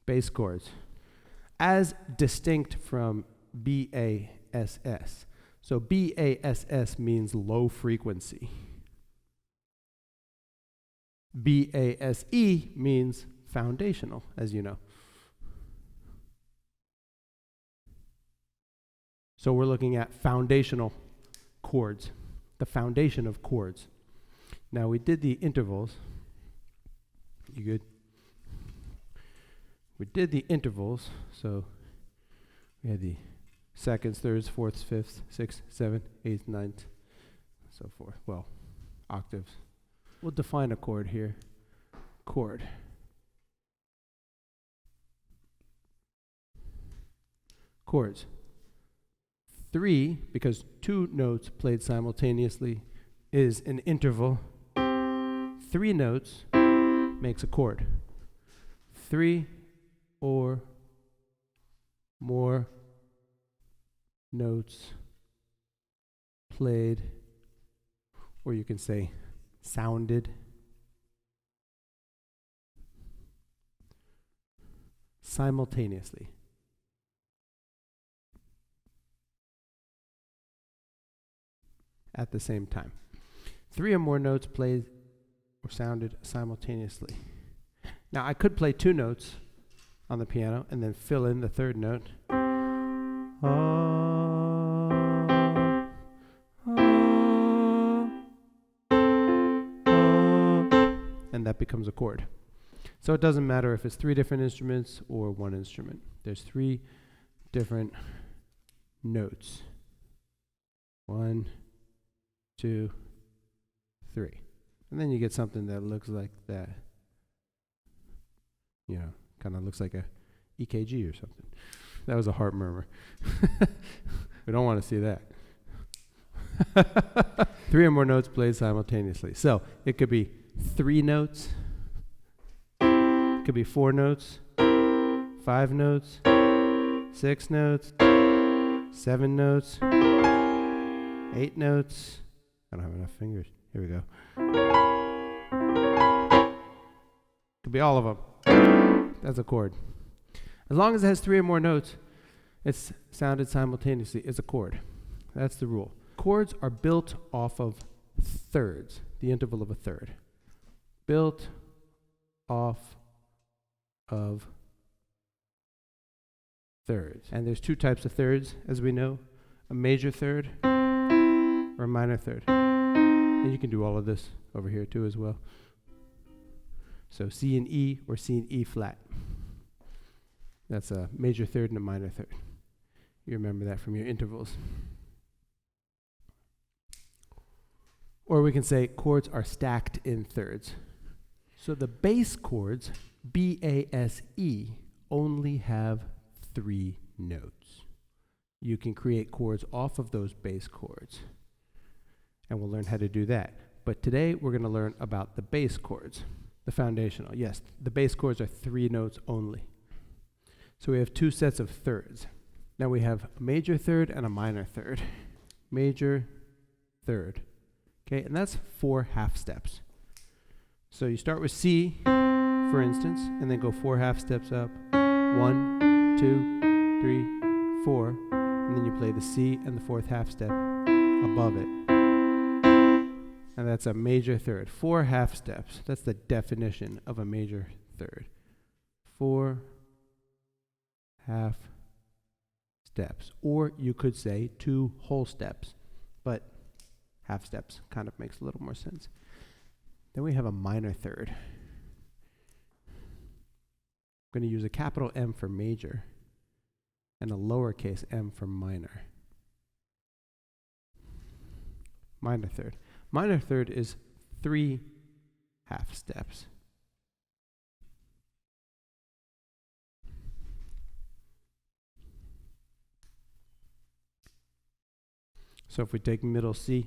bass chords, as distinct from BASS. So BASS means low frequency. BASE means foundational, as you know. So we're looking at foundational chords, the foundation of chords. Now we did the intervals. You good? We did the intervals, so we had the seconds, thirds, fourths, fifths, sixths, seventh, eighth, ninth, so forth. Well, octaves. We'll define a chord here. Chord. Chords. 3, because 2 notes played simultaneously, is an interval. 3 notes makes a chord. 3 or more notes played, or you can say sounded, simultaneously. At the same time. 3 or more notes played or sounded simultaneously. Now I could play 2 notes on the piano and then fill in the 3rd note. And that becomes a chord. So it doesn't matter if it's 3 different instruments or 1 instrument. There's 3 different notes. 1, 2, 3. And then you get something that looks like that. You know, kind of looks like a EKG or something. That was a heart murmur. We don't want to see that. 3 or more notes played simultaneously. So it could be 3 notes. It could be 4 notes, 5 notes, 6 notes, 7 notes, 8 notes. I don't have enough fingers. Here we go. Could be all of them. That's a chord. As long as it has 3 or more notes, it's sounded simultaneously. It's a chord. That's the rule. Chords are built off of thirds, the interval of a third. Built off of thirds. And there's 2 types of thirds, as we know. A major third or a minor third. And you can do all of this over here too as well. So C and E or C and E flat. That's a major third and a minor third. You remember that from your intervals. Or we can say chords are stacked in thirds. So the bass chords, B-A-S-E, only have 3 notes. You can create chords off of those bass chords. And we'll learn how to do that. But today we're going to learn about the bass chords, the foundational. Yes, the bass chords are 3 notes only. So we have 2 sets of thirds. Now we have a major third and a minor third. Major third. Okay, and that's 4 half steps. So you start with C, for instance, and then go 4 half steps up. 1, 2, 3, 4. And then you play the C and the 4th half step above it. And that's a major third. 4 half steps. That's the definition of a major third. 4 half steps. Or you could say 2 whole steps. But half steps kind of makes a little more sense. Then we have a minor third. I'm going to use a capital M for major and a lowercase m for minor. Minor third. Minor third is 3 half steps. So if we take middle C,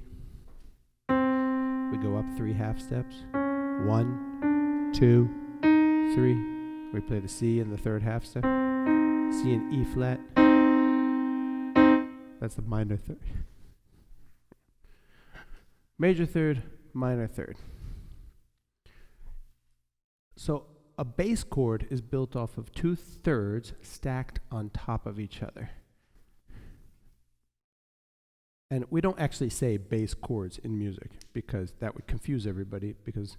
we go up 3 half steps. 1, 2, 3. We play the C in the 3rd half step. C and E flat. That's the minor third. Major third, minor third. So a bass chord is built off of 2/3 stacked on top of each other. And we don't actually say bass chords in music because that would confuse everybody, because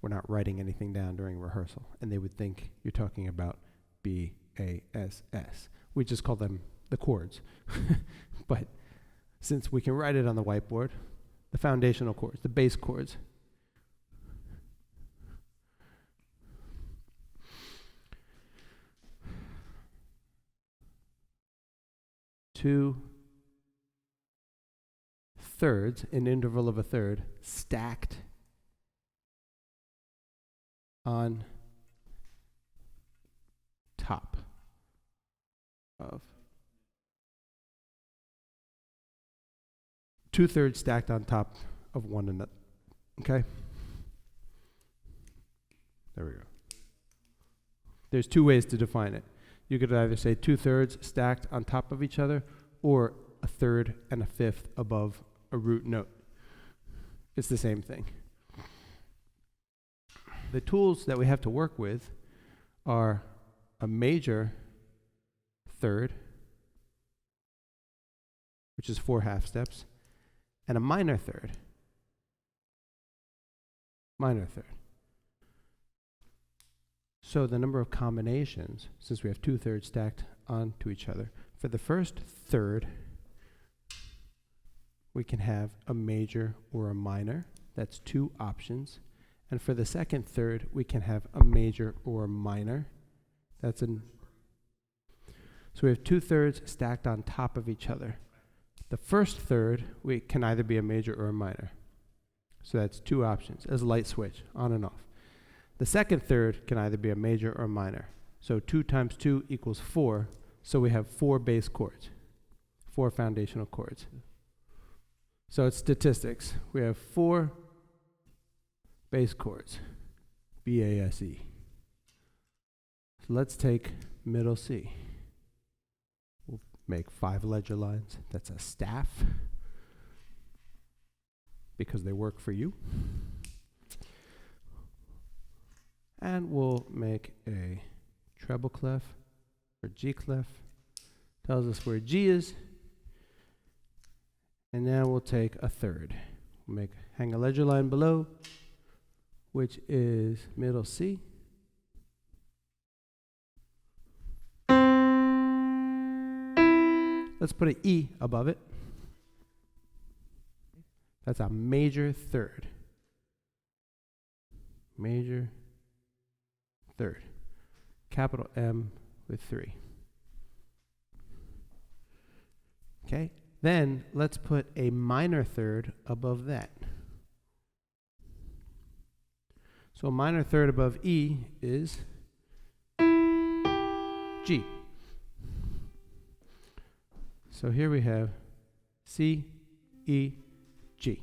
we're not writing anything down during rehearsal, and they would think you're talking about B-A-S-S. We just call them the chords. But since we can write it on the whiteboard, the foundational chords, the bass chords. Two thirds, an interval of a third, stacked on top of 2/3 stacked on top of one another. Okay? There we go. There's two ways to define it. You could either say 2/3 stacked on top of each other, or a third and a fifth above a root note. It's the same thing. The tools that we have to work with are a major third, which is 4 half steps, and a minor third. Minor third. So the number of combinations, since we have 2/3 stacked onto each other, for the first third, we can have a major or a minor. That's 2 options. And for the second third, we can have a major or a minor. That's so we have 2/3 stacked on top of each other. The first third, we can either be a major or a minor. So that's 2 options, as a light switch, on and off. The second third can either be a major or a minor. So 2 times 2 equals 4. So we have 4 bass chords, 4 foundational chords. So it's statistics. We have 4 bass chords, B-A-S-E. So let's take middle C. We'll make 5 ledger lines. That's a staff, because they work for you. And we'll make a treble clef or G clef. Tells us where G is. And now we'll take a third. We'll hang a ledger line below, which is middle C. Let's put an E above it. That's a major third. Major third. Capital M with 3. Okay? Then let's put a minor third above that. So a minor third above E is G. So here we have C, E, G.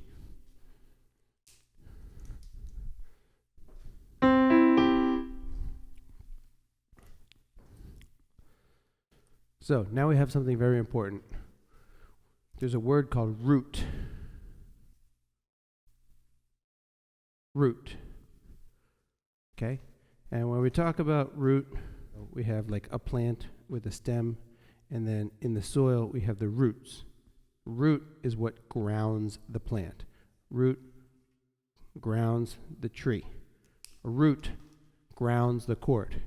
So now we have something very important. There's a word called root. Root. Okay? And when we talk about root, we have like a plant with a stem, and then in the soil we have the roots. Root is what grounds the plant. Root grounds the tree. A root grounds the chord.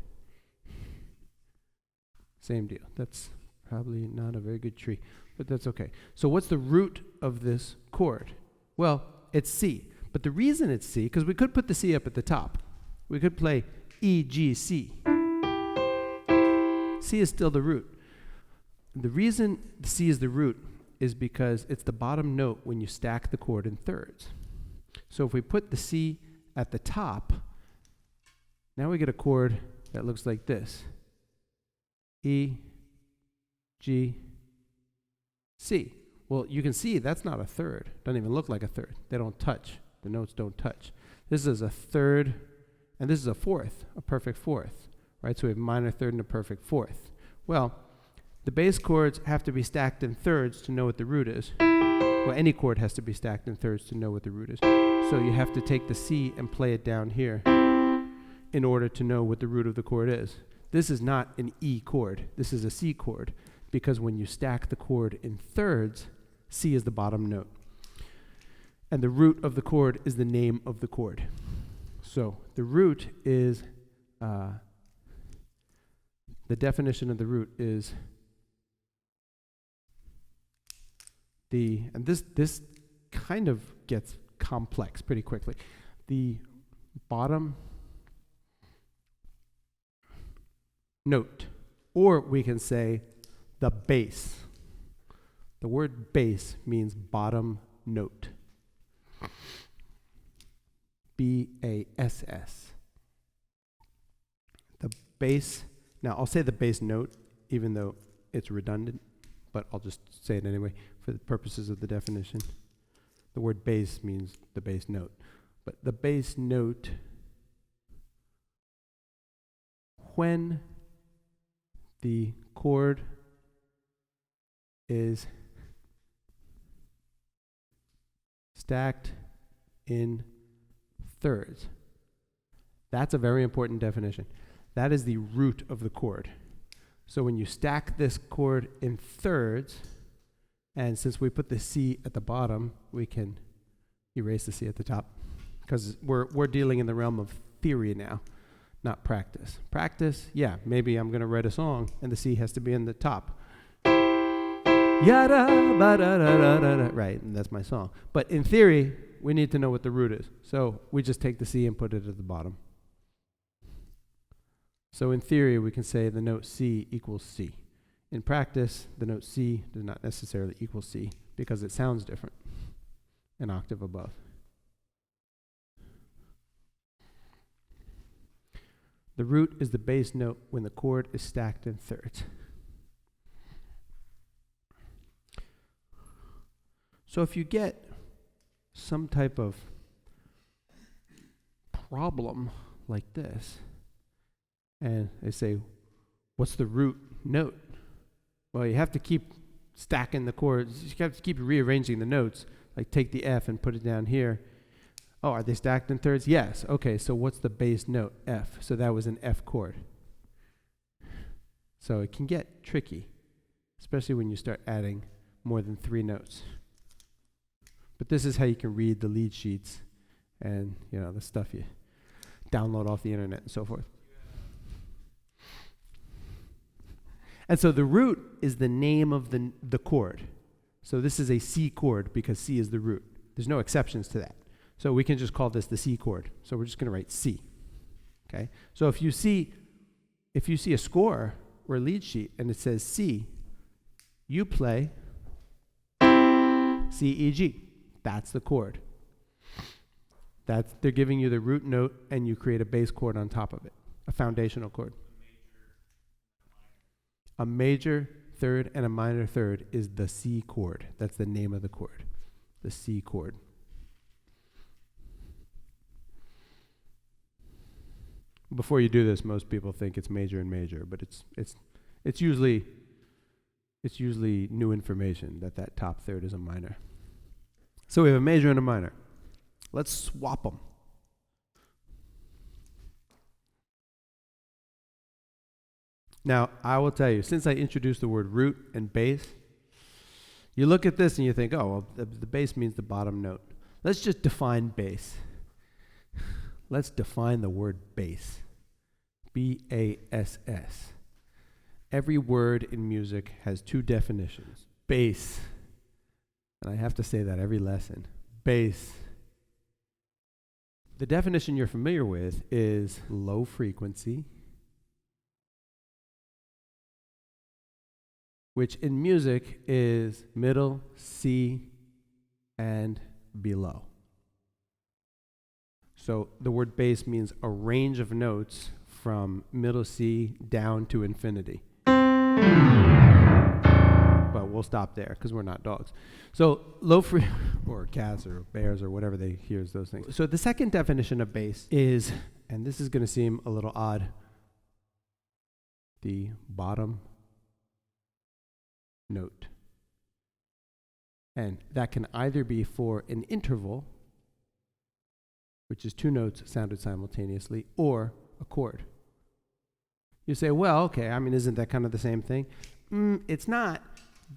Same deal. That's probably not a very good tree, but that's okay. So what's the root of this chord? Well, it's C. But the reason it's C, because we could put the C up at the top. We could play E, G, C. C is still the root. The reason C is the root is because it's the bottom note when you stack the chord in thirds. So if we put the C at the top, now we get a chord that looks like this. E, G, C. Well, you can see that's not a third. Doesn't even look like a third. They don't touch. The notes don't touch. This is a third, and this is a fourth, a perfect fourth, right? So we have minor third and a perfect fourth. Well, the bass chords have to be stacked in thirds to know what the root is. Well, any chord has to be stacked in thirds to know what the root is. So you have to take the C and play it down here. in order to know what the root of the chord is. This is not an E chord. This is a C chord, because when you stack the chord in thirds, C is the bottom note. And the root of the chord is the name of the chord. So the root is, the definition of the root is and this kind of gets complex pretty quickly. The bottom note, or we can say the bass. The word bass means bottom note. B-A-S-S. The bass, now I'll say the bass note, even though it's redundant, but I'll just say it anyway for the purposes of the definition. The word bass means the bass note. But the bass note, when the chord is stacked in thirds. That's a very important definition. That is the root of the chord. So when you stack this chord in thirds, and since we put the C at the bottom, we can erase the C at the top, because we're dealing in the realm of theory now, not practice. Practice, yeah, maybe I'm going to write a song and the C has to be in the top. Yada, ba da da da da da. Right, and that's my song. But in theory, we need to know what the root is. So we just take the C and put it at the bottom. So in theory, we can say the note C equals C. In practice, the note C does not necessarily equal C because it sounds different, an octave above. The root is the bass note when the chord is stacked in thirds. So if you get some type of problem like this, and they say, what's the root note? Well, you have to keep stacking the chords. You have to keep rearranging the notes, like take the F and put it down here. Oh, are they stacked in thirds? Yes. Okay, so what's the bass note? F. So that was an F chord. So it can get tricky, especially when you start adding more than 3 notes. But this is how you can read the lead sheets and, you know, the stuff you download off the internet and so forth. And so the root is the name of the chord. So this is a C chord because C is the root. There's no exceptions to that. So we can just call this the C chord. So we're just going to write C. Okay? So if you see a score or a lead sheet and it says C, you play C, E, G. That's the chord. They're giving you the root note and you create a bass chord on top of it, a foundational chord. A major third and a minor third is the C chord. That's the name of the chord, the C chord. Before you do this, most people think it's major and major, but it's usually new information that top third is a minor. So we have a major and a minor. Let's swap them. Now, I will tell you, since I introduced the word root and bass, you look at this and you think, oh, well, the bass means the bottom note. Let's just define bass. Let's define the word bass. B-A-S-S. Every word in music has 2 definitions. Bass, and I have to say that every lesson, bass. The definition you're familiar with is low frequency, which in music is middle, C, and below. So the word bass means a range of notes from middle C down to infinity. But we'll stop there because we're not dogs. So low or cats or bears or whatever they hear is those things. So the second definition of bass is, and this is going to seem a little odd, the bottom note. And that can either be for an interval, which is 2 notes sounded simultaneously, or a chord. You say, well, okay, I mean, isn't that kind of the same thing? It's not,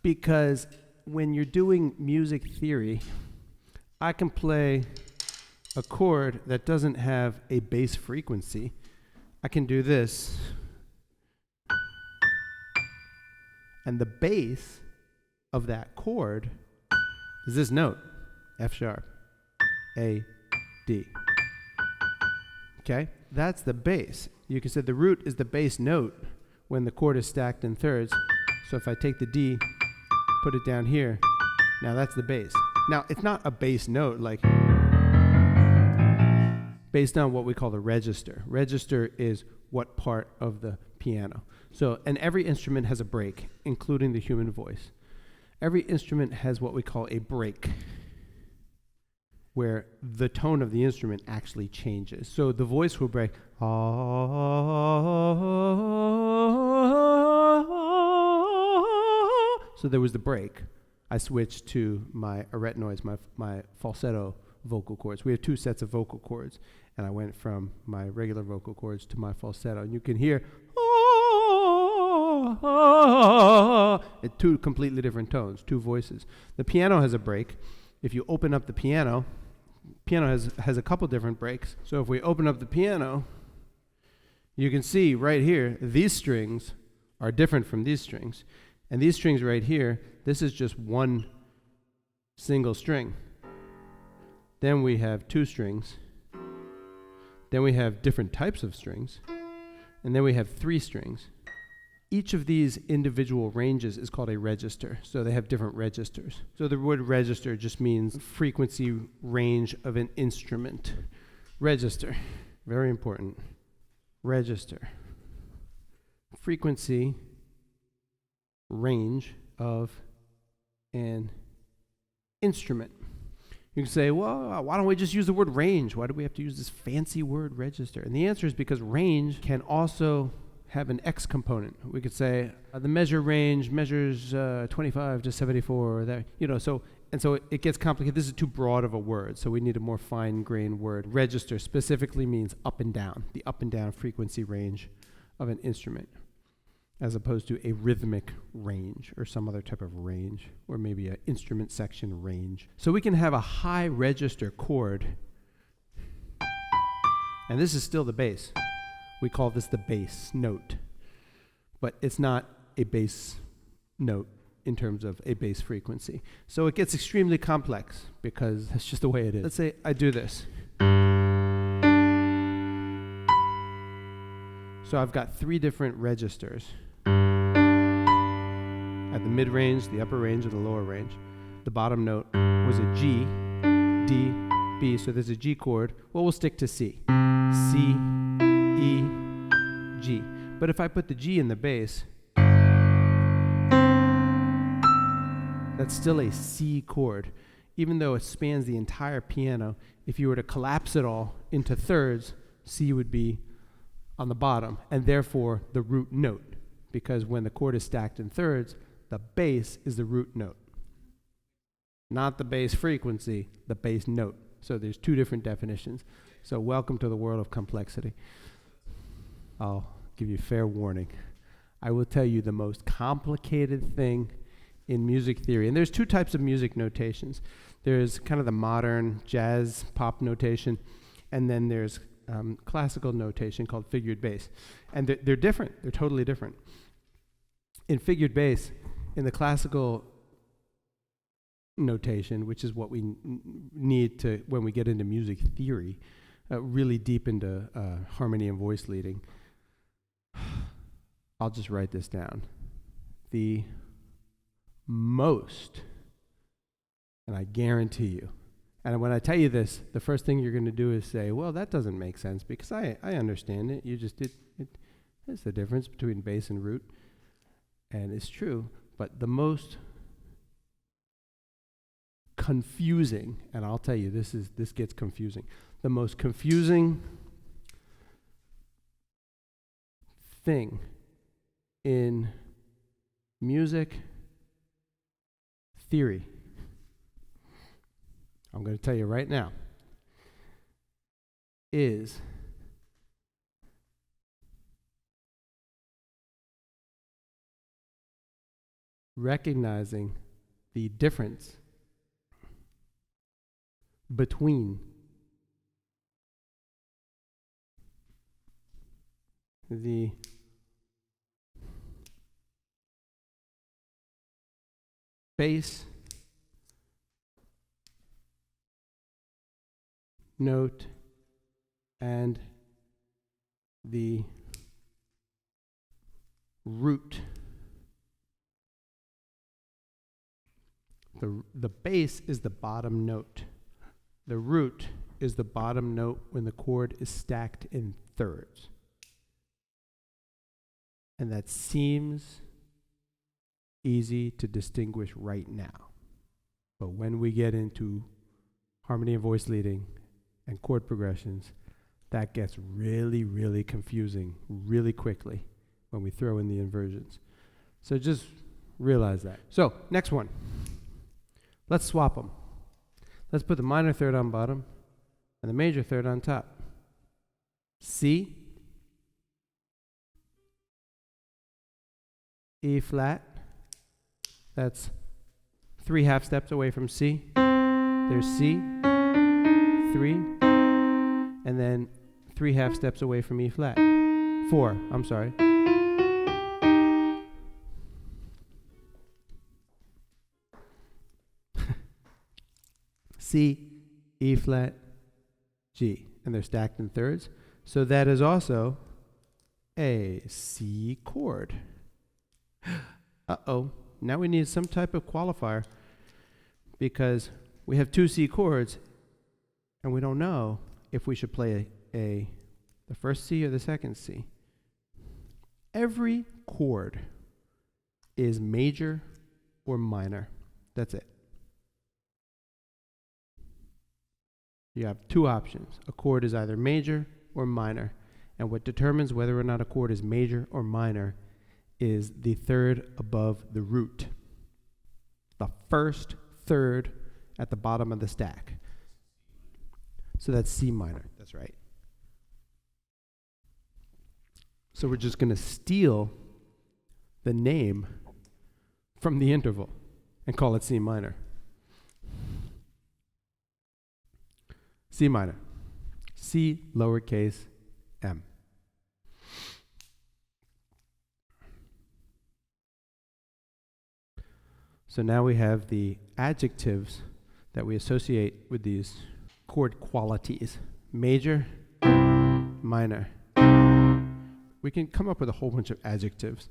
because when you're doing music theory, I can play a chord that doesn't have a bass frequency. I can do this, and the bass of that chord is this note, F sharp, A, D. Okay? That's the bass. You can say the root is the bass note when the chord is stacked in thirds. So if I take the D, put it down here, now that's the bass. Now, it's not a bass note like based on what we call the register. Register is what part of the piano. So, and every instrument has a break, including the human voice. Every instrument has what we call a break, where the tone of the instrument actually changes. So the voice will break. So there was the break. I switched to my arytenoids, my falsetto vocal cords. We have two sets of vocal cords, and I went from my regular vocal cords to my falsetto. And you can hear at two completely different tones, two voices. The piano has a break. If you open up the piano has a couple different breaks. So if we open up the piano, you can see right here, these strings are different from these strings. And these strings right here, this is just one single string. Then we have two strings. Then we have different types of strings. And then we have three strings. Each of these individual ranges is called a register. So they have different registers. So the word register just means frequency range of an instrument. Register, very important. Register. Frequency range of an instrument. You can say, well, why don't we just use the word range? Why do we have to use this fancy word register? And the answer is because range can also have an X component. We could say the measure range measures 25 to 74. That, so it gets complicated. This is too broad of a word, so we need a more fine-grained word. Register specifically means up and down, the up and down frequency range of an instrument, as opposed to a rhythmic range or some other type of range, or maybe an instrument section range. So we can have a high register chord, and this is still the bass. We call this the bass note, but it's not a bass note in terms of a bass frequency. So it gets extremely complex because that's just the way it is. Let's say I do this. So I've got three different registers at the mid-range, the upper range, and the lower range. The bottom note was a G, D, B, so there's a G chord. Well, we'll stick to C. C, E, G. But if I put the G in the bass, that's still a C chord. Even though it spans the entire piano, if you were to collapse it all into thirds, C would be on the bottom, and therefore the root note. Because when the chord is stacked in thirds, the bass is the root note. Not the bass frequency, the bass note. So there's two different definitions. So welcome to the world of complexity. I'll give you fair warning. I will tell you the most complicated thing in music theory. And there's two types of music notations. There's kind of the modern jazz pop notation, and then there's classical notation called figured bass. And they're different. They're totally different. In figured bass, in the classical notation, which is what we need to, when we get into music theory, really deep into harmony and voice leading, I'll just write this down. The most, and I guarantee you, and when I tell you this, the first thing you're going to do is say, well, that doesn't make sense because I understand it. You just did it. It's the difference between bass and root. And it's true, but the most confusing, and I'll tell you, this gets confusing. The most confusing thing in music theory, I'm going to tell you right now, is recognizing the difference between the bass note and the root. The bass is the bottom note. The root is the bottom note when the chord is stacked in thirds. And that seems easy to distinguish right now. But when we get into harmony and voice leading and chord progressions, that gets really, really confusing really quickly when we throw in the inversions. So just realize that. So, next one. Let's swap them. Let's put the minor third on bottom and the major third on top. C, E flat. That's 3 half steps away from C. There's C, 3, and then 3 half steps away from E flat. 4, I'm sorry. C, E flat, G, and they're stacked in thirds. So that is also a C chord. Uh-oh, now we need some type of qualifier because we have 2 C chords and we don't know if we should play the first C or the second C. Every chord is major or minor. That's it. You have 2 options. A chord is either major or minor. And what determines whether or not a chord is major or minor is the third above the root. The first third at the bottom of the stack. So that's C minor. That's right. So we're just going to steal the name from the interval and call it C minor. C minor. C lowercase m. So now we have the adjectives that we associate with these chord qualities. Major, minor. We can come up with a whole bunch of adjectives,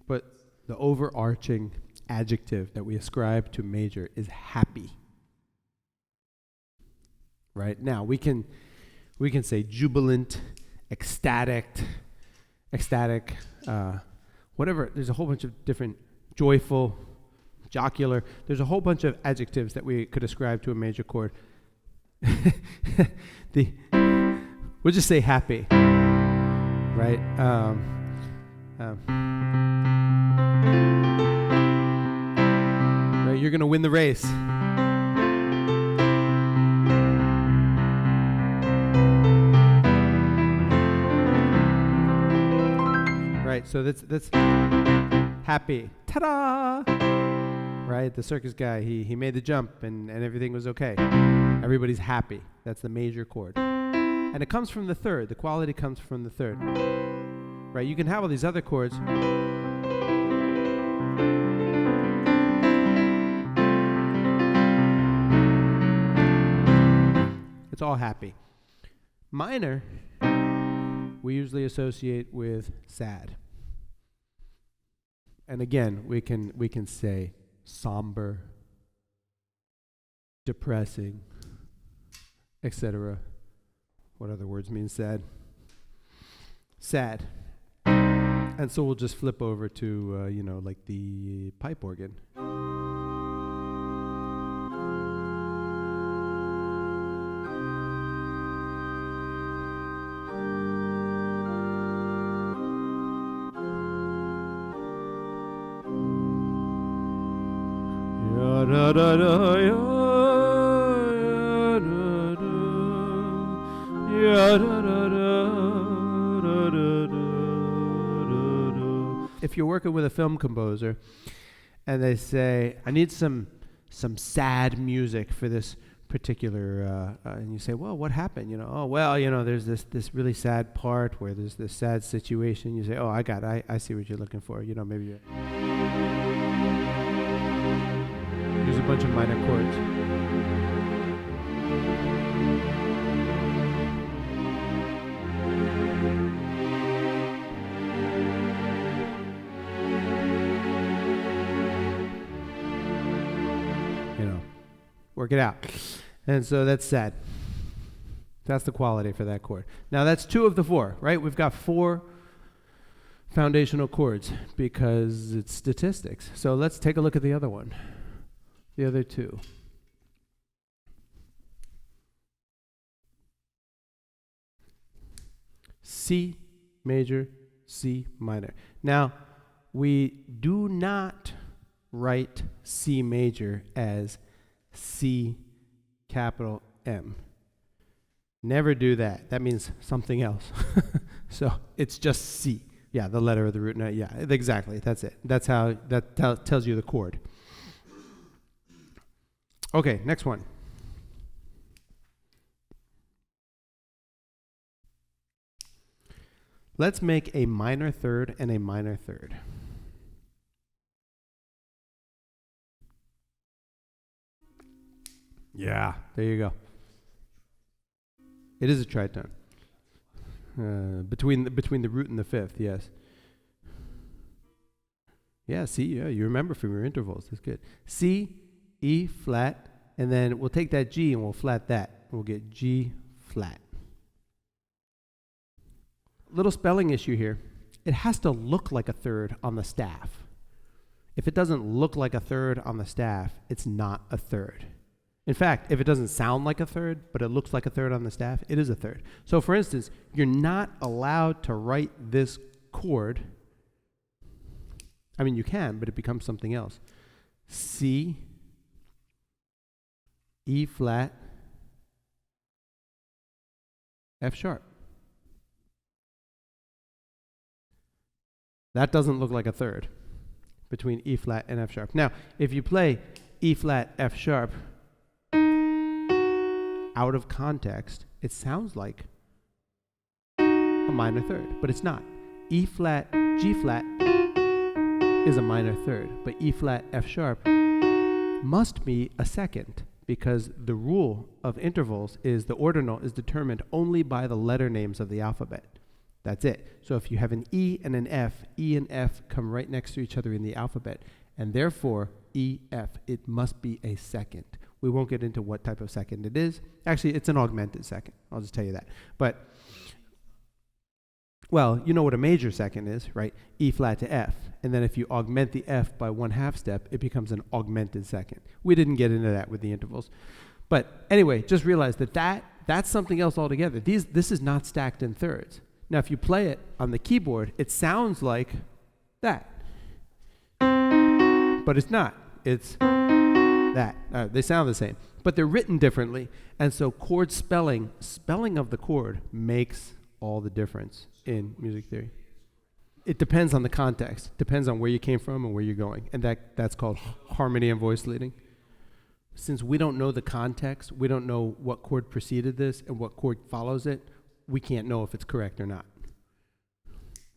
but the overarching adjective that we ascribe to major is happy. Right? Now we can say jubilant, ecstatic, whatever. There's a whole bunch of different, joyful, jocular. There's a whole bunch of adjectives that we could ascribe to a major chord. We'll just say happy, right? Right, you're gonna win the race. Right, so that's happy. Ta-da! Right, the circus guy, he made the jump and everything was okay. Everybody's happy. That's the major chord. And it comes from the third. The quality comes from the third. Right, you can have all these other chords. It's all happy. Minor, we usually associate with sad. And again, we can say somber, depressing, etc. What other words mean sad? Sad. And so we'll just flip over to, like the pipe organ. If you're working with a film composer and they say, I need some sad music for this particular, and you say, well, what happened? Oh, well, there's this really sad part where there's this sad situation. You say, oh, I see what you're looking for. Maybe use a bunch of minor chords. Work it out. And so that's sad. That's the quality for that chord. Now that's 2 of the 4, right? We've got 4 foundational chords because it's statistics. So let's take a look at the other one. The other 2. C major, C minor. Now, we do not write C major as C capital M. Never do that. That means something else. So it's just C. Yeah, the letter of the root note. Yeah, exactly. That's it. That's how that tells you the chord. Okay, next one. Let's make a minor third and a minor third. Yeah, there you go. It is a tritone. Between the root and the fifth, yes. Yeah, C, yeah, you remember from your intervals. That's good. C, E flat, and then we'll take that G and we'll flat that. We'll get G flat. Little spelling issue here. It has to look like a third on the staff. If it doesn't look like a third on the staff, it's not a third. In fact, if it doesn't sound like a third, but it looks like a third on the staff, it is a third. So for instance, you're not allowed to write this chord. I mean, you can, but it becomes something else. C, E flat, F sharp. That doesn't look like a third between E flat and F sharp. Now, if you play E flat, F sharp, out of context, it sounds like a minor third, but it's not. E flat, G flat is a minor third, but E flat, F sharp must be a second because the rule of intervals is the ordinal is determined only by the letter names of the alphabet. That's it. So if you have an E and an F, E and F come right next to each other in the alphabet, and therefore E, F, it must be a second. We won't get into what type of second it is. Actually, it's an augmented second. I'll just tell you that. But, well, you know what a major second is, right? E flat to F. And then if you augment the F by 1/2 step, it becomes an augmented second. We didn't get into that with the intervals. But anyway, just realize that's something else altogether. This is not stacked in thirds. Now, if you play it on the keyboard, it sounds like that. But it's not. It's that. They sound the same, but they're written differently. And so chord spelling of the chord makes all the difference in music theory. It depends on the context, depends on where you came from and where you're going. And that's called harmony and voice leading. Since we don't know the context, we don't know what chord preceded this and what chord follows it, we can't know if it's correct or not.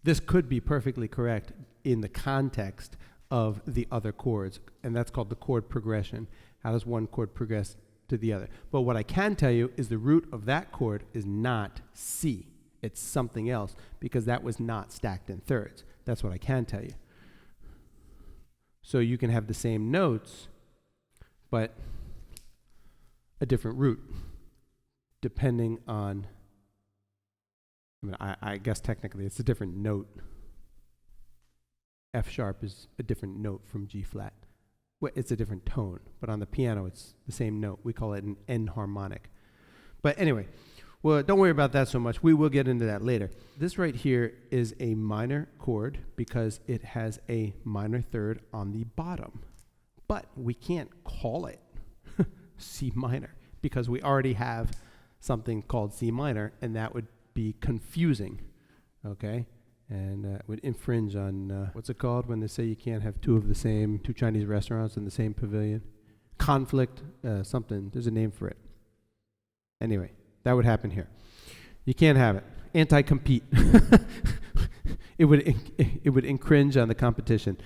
This could be perfectly correct in the context of the other chords, and that's called the chord progression. How does one chord progress to the other? But what I can tell you is the root of that chord is not C. It's something else because that was not stacked in thirds. That's what I can tell you. So you can have the same notes, but a different root depending on, I guess technically it's a different note. F sharp is a different note from G flat. Well, it's a different tone, but on the piano it's the same note. We call it an enharmonic. But anyway, well, don't worry about that so much. We will get into that later. This right here is a minor chord because it has a minor third on the bottom. But we can't call it C minor because we already have something called C minor, and that would be confusing, okay? and would infringe on, what's it called when they say you can't have two Chinese restaurants in the same pavilion? Conflict, something, there's a name for it. Anyway, that would happen here. You can't have it. Anti-compete. It would infringe on the competition.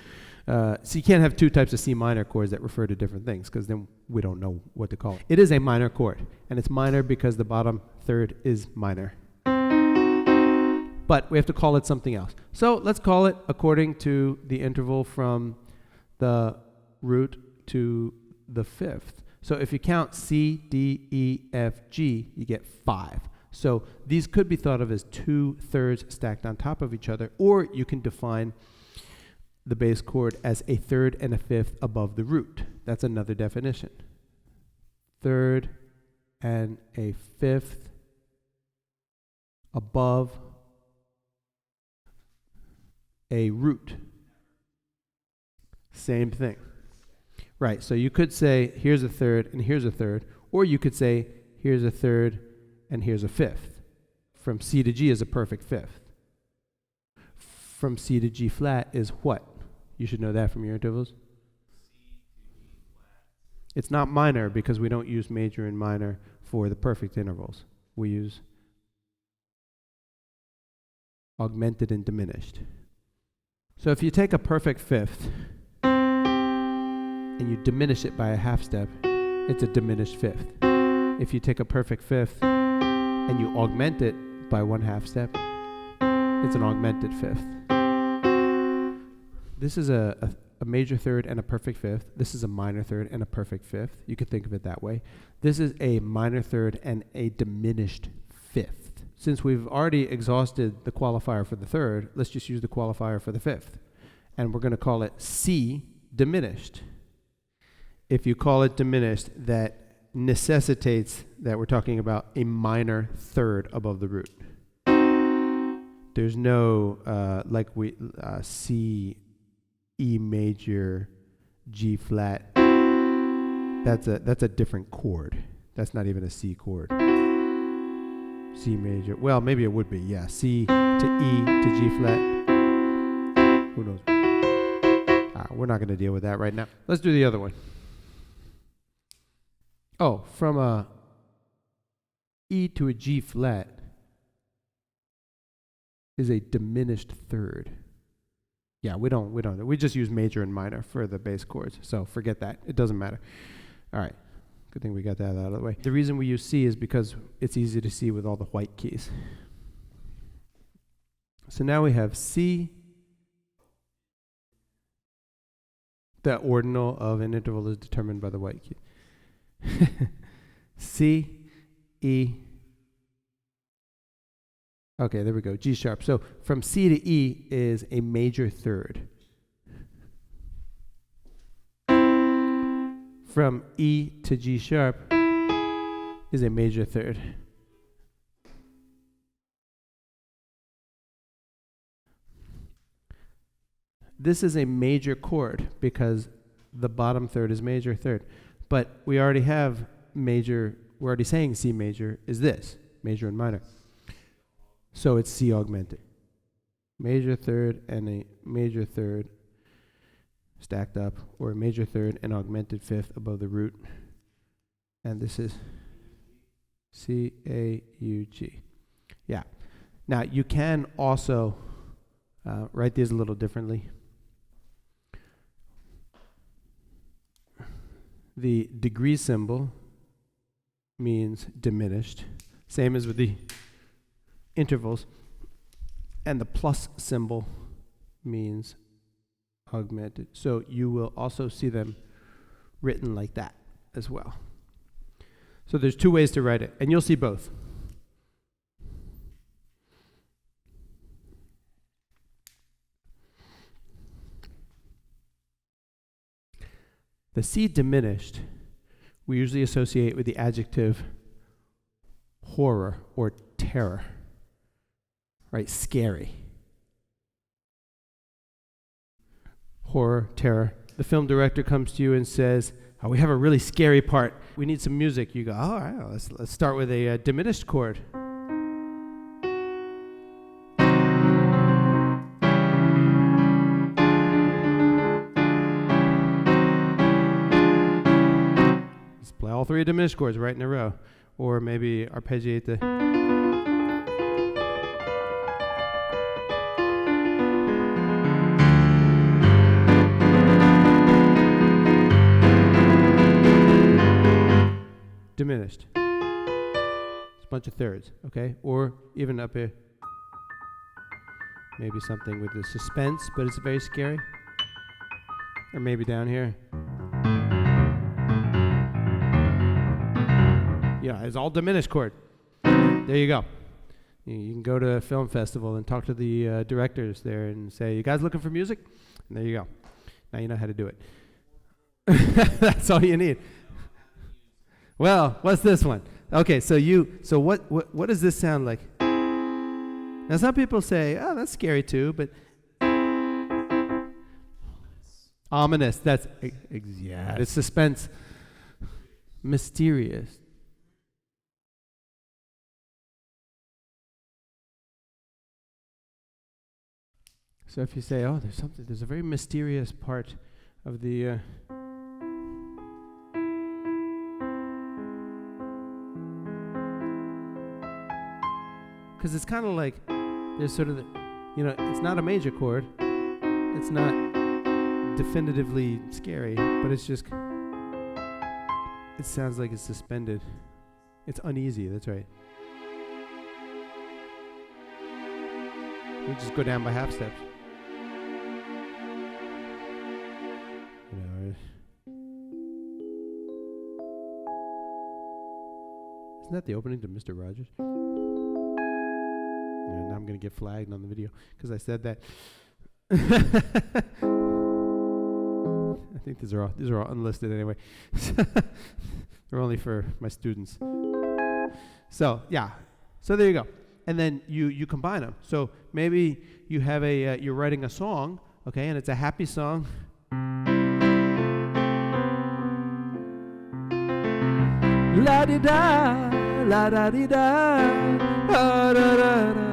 So you can't have two types of C minor chords that refer to different things, because then we don't know what to call it. It is a minor chord, and it's minor because the bottom third is minor. But we have to call it something else. So let's call it according to the interval from the root to the fifth. So if you count C, D, E, F, G, you get 5. So these could be thought of as 2/3 stacked on top of each other, or you can define the bass chord as a third and a fifth above the root. That's another definition. Third and a fifth above a root. Same thing. Right, so you could say here's a third and here's a third, or you could say here's a third and here's a fifth. From C to G is a perfect fifth. From C to G flat is what? You should know that from your intervals. It's not minor because we don't use major and minor for the perfect intervals. We use augmented and diminished. So if you take a perfect fifth and you diminish it by a half step, it's a diminished fifth. If you take a perfect fifth and you augment it by 1/2 step, it's an augmented fifth. This is a major third and a perfect fifth. This is a minor third and a perfect fifth. You could think of it that way. This is a minor third and a diminished fifth. Since we've already exhausted the qualifier for the third, let's just use the qualifier for the fifth. And we're going to call it C diminished. If you call it diminished, that necessitates that we're talking about a minor third above the root. There's no, C, E major, G flat. That's a different chord. That's not even a C chord. C major. Well, maybe it would be, yeah. C to E to G flat. Who knows? We're not going to deal with that right now. Let's do the other one. Oh, from a E to a G flat is a diminished third. Yeah, we don't. We just use major and minor for the bass chords. So forget that. It doesn't matter. All right. Good thing we got that out of the way. The reason we use C is because it's easy to see with all the white keys. So now we have C. The ordinal of an interval is determined by the white key. C, E. Okay, there we go. G sharp. So from C to E is a major third. From E to G sharp is a major third. This is a major chord because the bottom third is major third. But we already have major, we're already saying C major is this, major and minor. So it's C augmented. Major third and a major third stacked up, or a major third and augmented fifth above the root. And this is C, A, U, G. Yeah. Now you can also write these a little differently. The degree symbol means diminished, same as with the intervals. And the plus symbol means augmented. So you will also see them written like that as well. So there's two ways to write it, and you'll see both. The C diminished we usually associate with the adjective horror or terror, right? Scary. Horror, terror. The film director comes to you and says, oh, we have a really scary part. We need some music. You go, oh, all right, let's start with a diminished chord. three diminished chords right in a row. Or maybe arpeggiate the... diminished. It's a bunch of thirds, okay? Or even up here, maybe something with the suspense, but it's very scary. Or maybe down here. Yeah, it's all diminished chord. There you go. You can go to a film festival and talk to the directors there and say, "You guys looking for music?" And there you go. Now you know how to do it. That's all you need. Well, what's this one? Okay, so what does this sound like? Now some people say, "Oh, that's scary too," but ominous. That's yeah. It's suspense, mysterious. So if you say, "Oh, there's a very mysterious part of the." Because it's kind of like there's sort of it's not a major chord. It's not definitively scary, but it's just, it sounds like it's suspended. It's uneasy, that's right. We just go down by half steps. Isn't that the opening to Mr. Rogers? Now I'm going to get flagged on the video because I said that. I think these are all unlisted anyway. They're only for my students. So yeah, so there you go. And then you combine them. So maybe you have you're writing a song, okay, and it's a happy song. La di da, la da di da, da da da da.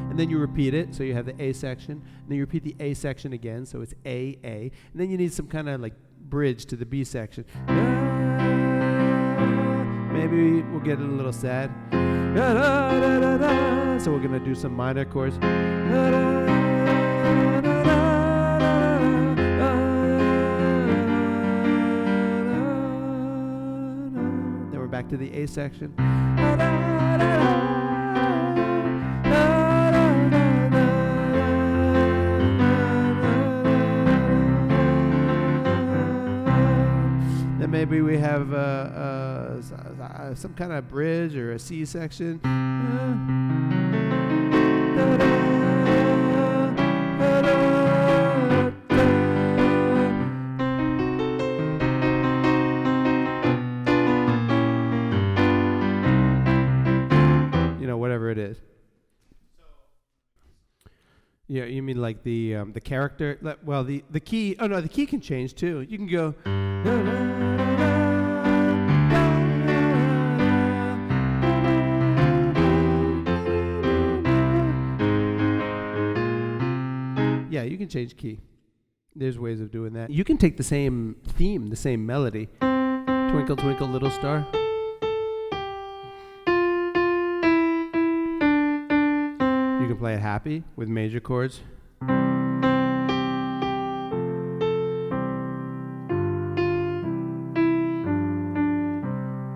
And then you repeat it, so you have the A section, and then you repeat the A section again, so it's A, and then you need some kind of like bridge to the B section. Maybe we'll get a little sad. So we're going to do some minor chords. Then we're back to the A section. Then maybe we have some kind of bridge or a C section. Whatever it is. Yeah, you mean like the character? Well, the key. Oh no, the key can change too. You can go. Yeah, you can change key. There's ways of doing that. You can take the same theme, the same melody. Twinkle, twinkle, little star. You can play it happy with major chords. You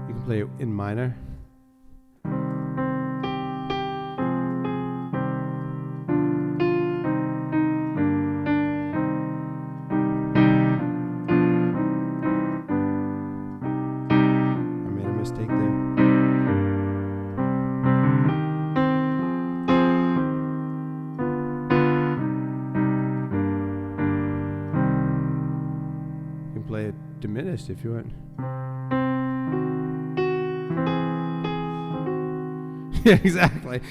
can play it in minor. I made a mistake there. Play it diminished if you want. Yeah, exactly.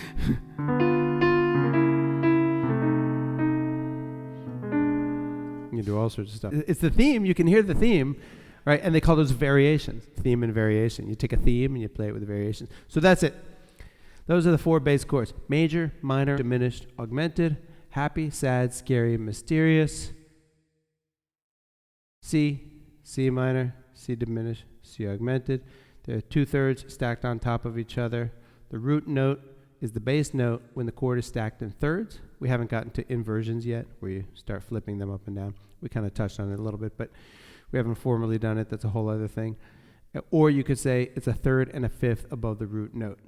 You do all sorts of stuff. It's the theme. You can hear the theme, right? And they call those variations. Theme and variation. You take a theme and you play it with the variations. So that's it. Those are the 4 bass chords: major, minor, diminished, augmented, happy, sad, scary, mysterious, C, C minor, C diminished, C augmented. They're 2/3 stacked on top of each other. The root note is the bass note when the chord is stacked in thirds. We haven't gotten to inversions yet, where you start flipping them up and down. We kind of touched on it a little bit, but we haven't formally done it. That's a whole other thing. Or you could say it's a third and a fifth above the root note.